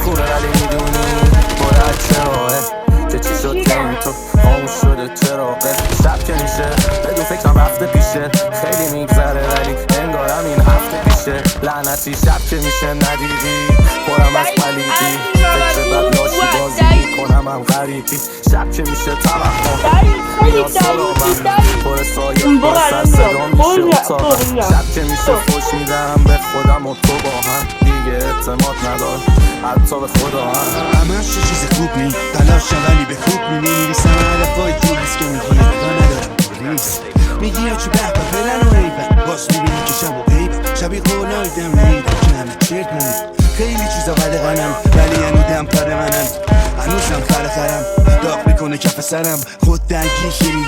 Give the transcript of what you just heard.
خونه ولی میدونی باید چراه که چی شد که این تو خاموش شده چراغه. شب که میشه بدون فکرم رفته پیشه، خیلی میگذره ولی انگارم این هفته پیشه. لعنتی شب که میشه ندیدی پرم از پلیدی، فکر بد لاشی بازی میکنم هم غریبی. شب که میشه توهم میاد سراغم، پر سایه پر سر صدا میشه اتاقم. شب که میشه خوش میدم به خودم و تو با هم، دیگه اعتماد ندار حتی به خدا هم. همش چیز خوب نی تلاشم ولی به خوب می‌نویسم حرفای جوریست که میگی نگاه ندارم ریز میگیرم چی به فعلا و ایبن باز میبینی که شب و غیبم شبی قولای دم نیدم که همه چرت نمید خیلی چیزا قدغنم ولی هنودم کار منم هنوزم خرخرم داغ میکنه کف سرم خود درگیر شنیدی